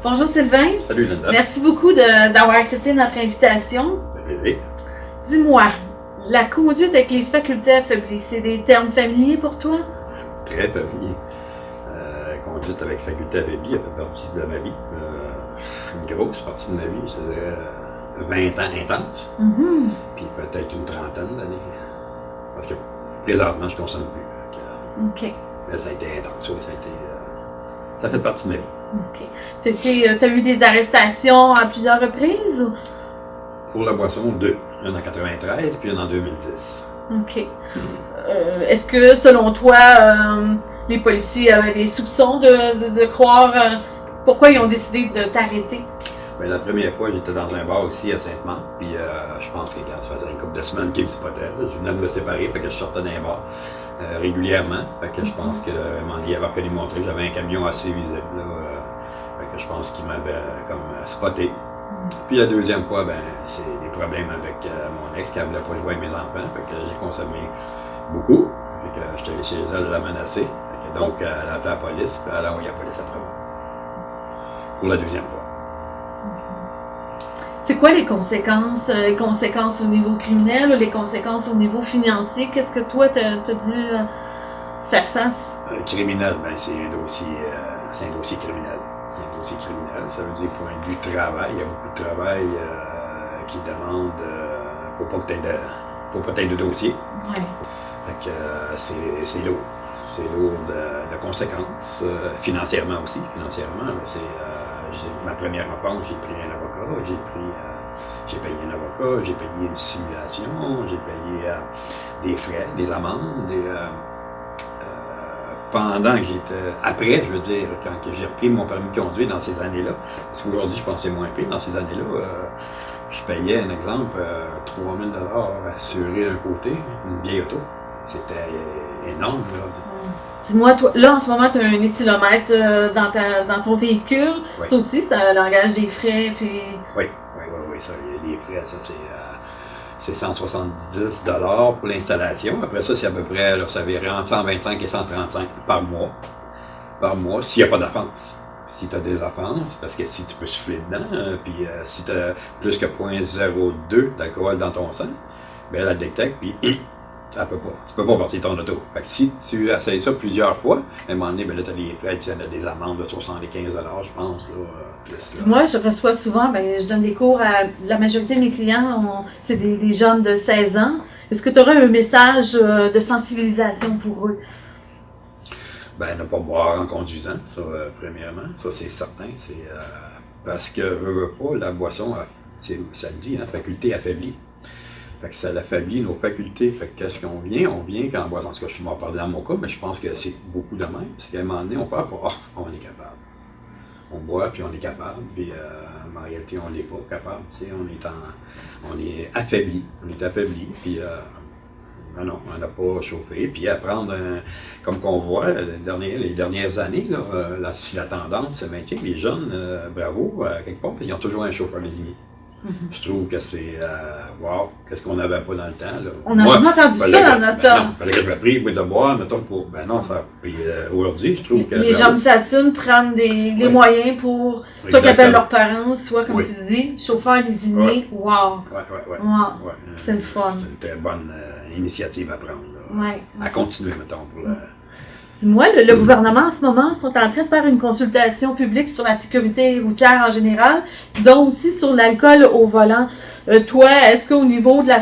Bonjour Sylvain. Salut Linda. Merci beaucoup d'avoir accepté notre invitation. Oui. Dis-moi, la conduite avec les facultés affaiblies, c'est des termes familiers pour toi? Très familier. Conduite avec faculté affaiblie, elle fait partie de ma vie. Une grosse partie de ma vie, je dirais 20 ans intenses. Puis peut-être une trentaine d'années. Parce que présentement, je ne consomme plus. OK. Mais ça a été intense, oui, ça fait partie de ma vie. OK. Tu as eu des arrestations à plusieurs reprises? Ou? Pour la boisson, 2. Une en 93, puis une en 2010. OK. Est-ce que, selon toi, les policiers avaient des soupçons de croire pourquoi ils ont décidé de t'arrêter? Bien, la première fois, j'étais dans un bar aussi à Sainte-Marthe, puis je pense que quand ça faisait une couple de semaines qu'ils me spottaient, je venais de me séparer, fait que je sortais d'un bar régulièrement, fait que je pense que il avait reconnu mon truc, j'avais un camion assez visible, fait que je pense qu'il m'avait comme spoté. Puis la deuxième fois, ben, c'est des problèmes avec mon ex qui ne voulait pas jouer avec mes enfants, fait que j'ai consommé beaucoup, fait que j'étais allé chez elle la menacer, fait que donc elle a appelé la police, puis elle a envoyé la police après moi. Pour la deuxième fois. C'est quoi les conséquences? Les conséquences au niveau criminel ou les conséquences au niveau financier? Qu'est-ce que toi, tu as dû faire face? Criminel, ben, c'est un dossier criminel. C'est un dossier criminel. Ça veut dire point de vue travail. Il y a beaucoup de travail qui demande pour pas que tu aies de dossier. Ouais. Fait que c'est lourd. C'est lourd de conséquences. Financièrement aussi. Financièrement, ma première offense, j'ai pris un avocat, j'ai payé un avocat, j'ai payé une simulation, j'ai payé des frais, des amendes, pendant que j'étais, après, je veux dire, quand j'ai repris mon permis de conduire dans ces années-là, parce qu'aujourd'hui, je pensais moins pire, dans ces années-là, je payais, un exemple, 3 000 $, assurer un côté, une vieille auto. C'était énorme, là. Dis-moi, toi, là, en ce moment, tu as un éthylomètre dans ton véhicule. Oui. Ça aussi, ça engage des frais, puis... Oui, ça, les frais, ça, c'est 170 $ pour l'installation. Après ça, c'est à peu près, alors, ça verrait entre 125 et 135 par mois, s'il n'y a pas d'offense. Si tu as des offenses, parce que si tu peux souffler dedans, puis si tu as plus que 0.02 d'alcool dans ton sang, bien, elle la détecte, puis ça peut pas. Tu peux pas partir ton auto. Fait que si tu essayes ça plusieurs fois, à un moment donné, ben là, tu as des frais, tu as des amendes de 75 $, je pense, là, plus. Moi, je reçois souvent, je donne des cours à la majorité de mes clients, c'est des jeunes de 16 ans. Est-ce que tu aurais un message de sensibilisation pour eux? Ben, ne pas boire en conduisant, ça, premièrement. Ça, c'est certain. C'est parce que, veux pas, la boisson, ça le dit, hein, faculté affaiblie. Fait que ça affaiblit nos facultés. Fait que qu'est-ce qu'on vient? On vient quand on boit. En tout cas, je m'en parle dans mon cas, mais je pense que c'est beaucoup de même. Parce qu'à un moment donné, on part pour on est capable. On boit, puis on est capable. Puis en réalité, on n'est pas capable. Tu sais, on est affaibli. On est affaibli. Puis non, on n'a pas chauffé. Puis apprendre, comme qu'on voit, les dernières années, là, si la tendance se maintient, les jeunes, bravo, quelque part, parce qu'ils ont toujours un chauffeur désigné. Je trouve que c'est wow, qu'est-ce qu'on n'avait pas dans le temps. Là. On n'a jamais entendu ça dans notre temps. Non, fallait que je me prie de boire, mettons, pour. Ben non, ça. Puis aujourd'hui, je trouve que. Les gens s'assument, prennent les moyens pour. Soit qu'ils appellent leurs parents, soit, comme tu dis, chauffeur désigné. Wow. Ouais. C'est le fun. C'est une très bonne initiative à prendre. Là. Ouais. À continuer, mettons, pour le. Dis-moi, le gouvernement en ce moment sont en train de faire une consultation publique sur la sécurité routière en général, dont aussi sur l'alcool au volant. Toi, est-ce qu'au niveau de la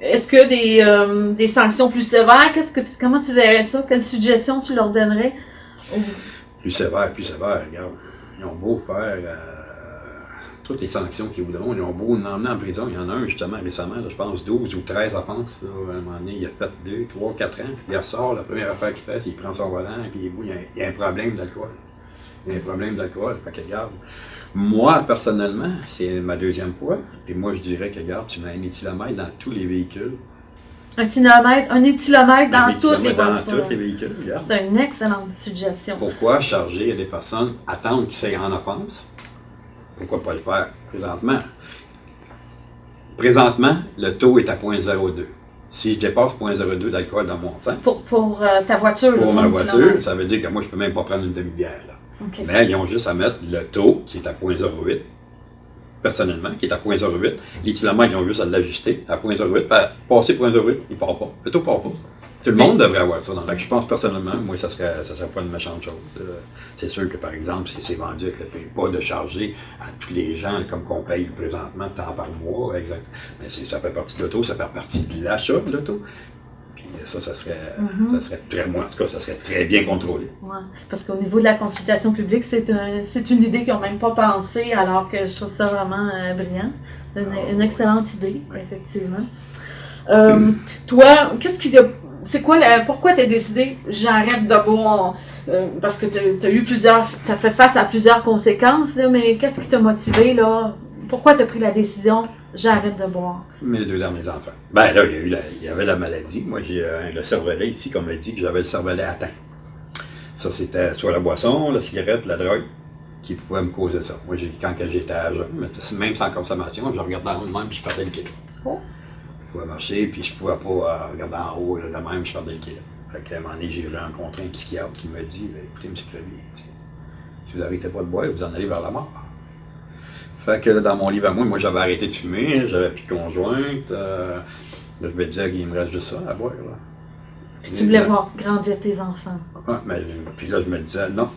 est-ce que des sanctions plus sévères, comment tu verrais ça? Quelle suggestion tu leur donnerais? Plus sévère, regarde. Ils ont beau faire toutes les sanctions qu'ils voudront, ils ont beau l'emmener en prison. Il y en a un justement récemment, là, je pense 12 ou 13 offenses. Là, à un moment donné, il a fait 2, 3, 4 ans. Il ressort, la première affaire qu'il fait, c'est qu'il prend son volant et puis il y a un problème d'alcool. Fait que regarde, moi personnellement, c'est ma deuxième fois. Et moi je dirais que regarde, tu mets un éthylomètre dans tous les véhicules. Un éthylomètre dans toutes les voitures. Dans tous les véhicules, regarde. C'est une excellente suggestion. Pourquoi charger des personnes, attendre qu'ils soient en offense? Pourquoi pas le faire présentement? Présentement, le taux est à 0.02. Si je dépasse 0.02 d'alcool dans mon sang, pour ta voiture, pour ma voiture, ça veut dire que moi, je peux même pas prendre une demi-bière. Là. OK. Mais ils ont juste à mettre le taux qui est à 0,08, personnellement, qui est à 0,08. Les kilomètres, ils ont juste à l'ajuster à 0,08. Passer 0,08, il ne part pas. Le taux ne part pas. Tout le monde devrait avoir ça. Donc, je pense personnellement, moi, ça serait pas une méchante chose. C'est sûr que, par exemple, si c'est vendu avec le pas de charger à tous les gens, comme qu'on paye présentement, tant par mois, exact. Mais ça fait partie de l'auto, ça fait partie de l'achat de l'auto. Puis ça serait très, moi, en tout cas, ça serait très bien contrôlé. Ouais. Parce qu'au niveau de la consultation publique, c'est une idée qu'ils n'ont même pas pensé, alors que je trouve ça vraiment brillant. C'est une excellente idée, effectivement. Toi, qu'est-ce qui t'a... pourquoi tu as décidé, j'arrête de boire? Parce que tu as fait face à plusieurs conséquences, là, mais qu'est-ce qui t'a motivé, là? Pourquoi tu as pris la décision, j'arrête de boire? Mes 2 derniers enfants. Ben là, il y avait la maladie. Moi, j'ai le cervelet ici, comme on l'a dit, que j'avais le cervelet atteint. Ça, c'était soit la boisson, la cigarette, la drogue, qui pouvait me causer ça. Moi, quand j'étais à jeun, même sans consommation, je regardais en haut de même, puis je perdais le kilo. Oh. Je pouvais marcher, puis je pouvais pas regarder en haut, là, de même, je perdais le kilo. Fait qu'à un moment donné, j'ai rencontré un psychiatre qui m'a dit, écoutez, M. Crevier, si vous n'arrêtez pas de boire, vous en allez vers la mort. Fait que là, dans mon livre à moi, j'avais arrêté de fumer, j'avais plus de conjointe. Là, je me disais qu'il me reste juste ça à boire. Là. Puis tu voulais voir grandir tes enfants. Ouais, mais puis là, je me disais, non.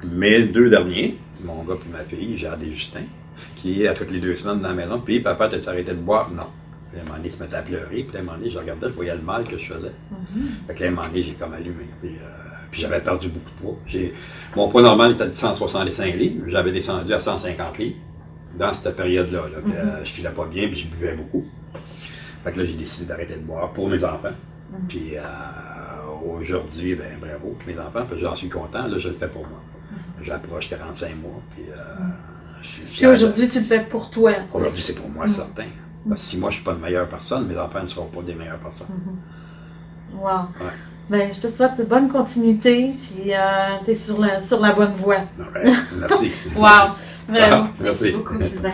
Mes 2 derniers, mon gars et ma fille, Jade et Justin, qui est à toutes les 2 semaines dans la maison, puis papa, t'as-tu arrêté de boire? Non. Puis à un moment donné, il se mettait à pleurer, puis à un moment donné, je regardais, je voyais le mal que je faisais. Fait que là, à un moment donné, j'ai comme allumé. Puis j'avais perdu beaucoup de poids. Mon poids normal était de 165 livres, j'avais descendu à 150 livres. Dans cette période-là, je filais pas bien, puis je buvais beaucoup. Fait que là, j'ai décidé d'arrêter de boire pour mes enfants. Puis aujourd'hui, ben bravo pour mes enfants, puis j'en suis content, là, je le fais pour moi. J'approche 45 mois, puis aujourd'hui, tu le fais pour toi. Aujourd'hui, c'est pour moi, certain. Parce que si moi, je suis pas une meilleure personne, mes enfants ne seront pas des meilleures personnes. Wow. Ouais. Ben, je te souhaite de bonne continuité, puis tu es sur la bonne voie. Ouais, merci. Wow. Vraiment. Merci Beaucoup, Sylvain.